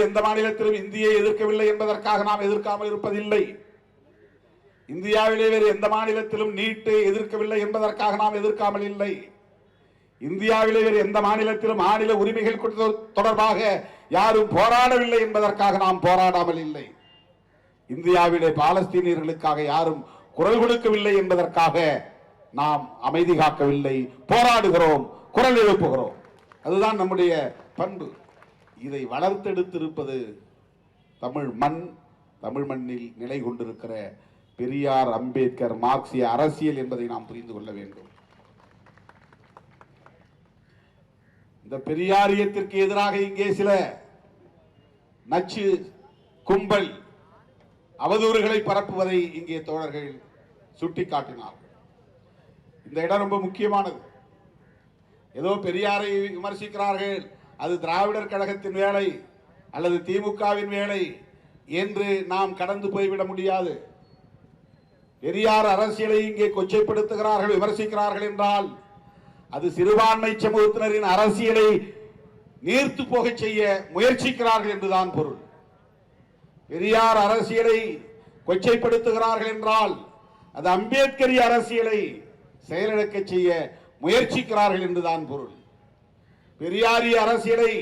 எந்த மாநிலத்திலும் இந்தியை எதிர்க்கவில்லை என்பதற்காக நாம் எதிர்க்காமல் இருப்பதில்லை. இந்தியாவிலே வேறு எந்த மாநிலத்திலும் நீட்டை எதிர்க்கவில்லை என்பதற்காக நாம் எதிர்க்காமல் இல்லை. இந்தியாவிலே வேறு எந்த மாநிலத்திலும் மாநில உரிமைகள் தொடர்பாக யாரும் போராடவில்லை என்பதற்காக நாம் போராடாமல் இல்லை. இந்தியாவிலே பாலஸ்தீனியர்களுக்காக யாரும் குரல் கொடுக்கவில்லை என்பதற்காக நாம் அமைதி காக்கவில்லை. போராடுகிறோம், குரல் எழுப்புகிறோம். அதுதான் நம்முடைய பண்பு. இதை வளர்த்தெடுத்திருப்பது தமிழ் மண், தமிழ் மண்ணில் நிலை கொண்டிருக்கிற பெரியார், அம்பேத்கர், மார்க்சிய அரசியல் என்பதை நாம் புரிந்து கொள்ள வேண்டும். இந்த பெரியாரியத்திற்கு எதிராக இங்கே சில நச்சு கும்பல் அவதூறுகளை பரப்புவதை இங்கே தோழர்கள் சுட்டிக்காட்டினார்கள். இந்த இடம் ரொம்ப முக்கியமானது. ஏதோ பெரியாரை விமர்சிக்கிறார்கள், அது திராவிடர் கழகத்தின் வேலை அல்லது திமுகவின் வேலை என்று நாம் கடந்து போய்விட முடியாது. பெரியார் அரசியலை இங்கே கொச்சைப்படுத்துகிறார்கள், விமர்சிக்கிறார்கள் என்றால் அது சிறுபான்மை சமூகத்தினரின் அரசியலை நீர்த்து போக செய்ய முயற்சிக்கிறார்கள் என்றுதான் பொருள். பெரியார் அரசியலை கொச்சைப்படுத்துகிறார்கள் என்றால் அது அம்பேத்கரிய அரசியலை செயலிழக்க செய்ய முயற்சிக்கிறார்கள் என்றுதான் பொருள். பெரியாரிய அரசியலை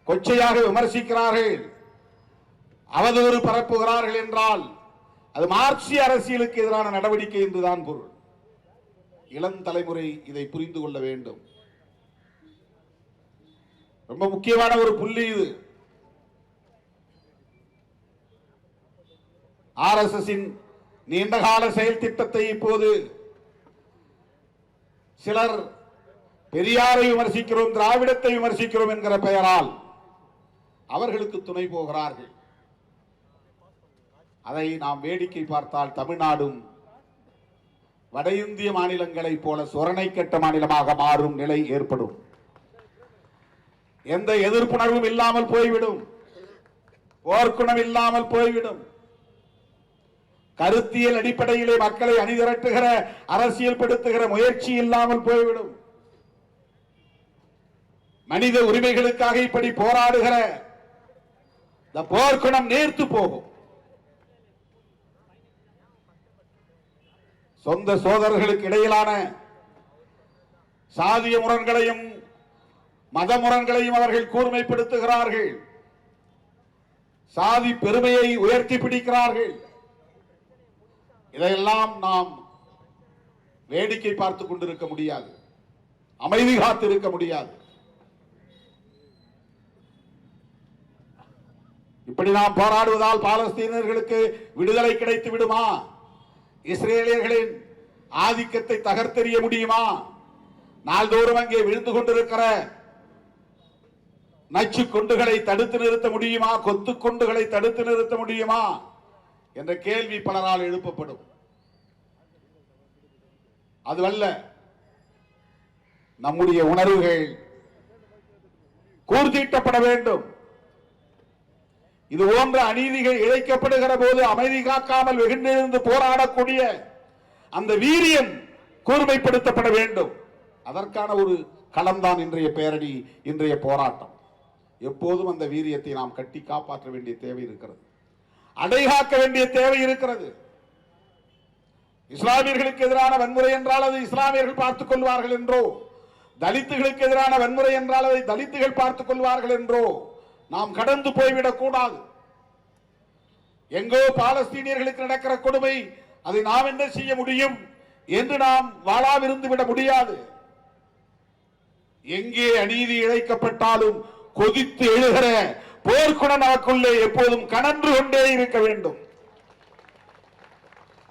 கொச்சையாக விமர்சிக்கிறார்கள், அவதூறு பரப்புகிறார்கள் என்றால் அது மார்க்சிய அரசியலுக்கு எதிரான நடவடிக்கை என்றுதான் பொருள். இளம் தலைமுறை இதை புரிந்து கொள்ள வேண்டும். ரொம்ப முக்கியமான ஒரு புள்ளி இது. RSS நீண்டகால செயல் திட்டத்தை இப்போது சிலர் பெரியாரை விமர்சிக்கிறோம், திராவிடத்தை விமர்சிக்கிறோம் என்கிற பெயரால் அவர்களுக்கு துணை போகிறார்கள். அதை நாம் வேடிக்கை பார்த்தால் தமிழ்நாடும் வட இந்திய மாநிலங்களை போல சொரணை கெட்ட மாநிலமாக மாறும் நிலை ஏற்படும். எந்த எதிர்ப்புணர்வும் இல்லாமல் போய்விடும், போர்க்குணம் இல்லாமல் போய்விடும். கருத்தியல் அடிப்படையிலே மக்களை அணிதிரட்டுகிற அரசியல் படுத்துகிற முயற்சி இல்லாமல் போய்விடும். மனித உரிமைகளுக்காக இப்படி போராடுகிற இந்த போர்க்குணம் நேர்த்து போகும். சொந்த சோதரர்களுக்கு இடையிலான சாதிய முரண்களையும் மத முரண்களையும் அவர்கள் கூர்மைப்படுத்துகிறார்கள். சாதி பெருமையை உயர்த்தி பிடிக்கிறார்கள். இதையெல்லாம் நாம் வேடிக்கை பார்த்துக் கொண்டிருக்க முடியாது, அமைதி காத்திருக்க முடியாது. இப்படி நாம் போராடுவதால் பாலஸ்தீனர்களுக்கு விடுதலை கிடைத்து விடுமா? இஸ்ரேலியர்களின் ஆதிக்கத்தை தகர்த்தெறிய முடியுமா? நாள்தோறும் அங்கே விழுந்து கொண்டிருக்கிற நச்சு குண்டுகளை தடுத்து நிறுத்த முடியுமா? கொத்து குண்டுகளை தடுத்து நிறுத்த முடியுமா என்ற கேள்வி பலரால் எழுப்பப்படும். அதுவல்ல, நம்முடைய உணர்வுகள் கூர்தீட்டப்பட வேண்டும். இது போன்ற அநீதிகள் இழைக்கப்படுகிற போது அமைதி காக்காமல் வெகுண்டிருந்து போராடக்கூடிய அந்த வீரியம் கூர்மைப்படுத்தப்பட வேண்டும். அதற்கான ஒரு களம்தான் இன்றைய பேரணி, இன்றைய போராட்டம். எப்போதும் அந்த வீரியத்தை நாம் கட்டி காப்பாற்ற வேண்டிய தேவை இருக்கிறது, அடைகாக்க வேண்டிய தேவை இருக்கிறது. இஸ்லாமியர்களுக்கு எதிரான வன்முறை என்றால் அது இஸ்லாமியர்கள் பார்த்துக் கொள்வார்கள் என்றோ, தலித்துகளுக்கு எதிரான வன்முறை என்றால் அதை தலித்துகள் பார்த்துக் கொள்வார்கள் என்றோ நாம் கடந்து போய்விடக் கூடாது. எங்கோ பாலஸ்தீனியர்களுக்கு நடக்கிற கொடுமை, அதை நாம் என்ன செய்ய முடியும் என்று நாம் வாழாவிருந்து விட முடியாது. எங்கே அநீதி இழைக்கப்பட்டாலும் கொதித்து எழுகிற போர்க்குண நமக்குள்ளே எப்போதும் கனன்று கொண்டே இருக்க வேண்டும்.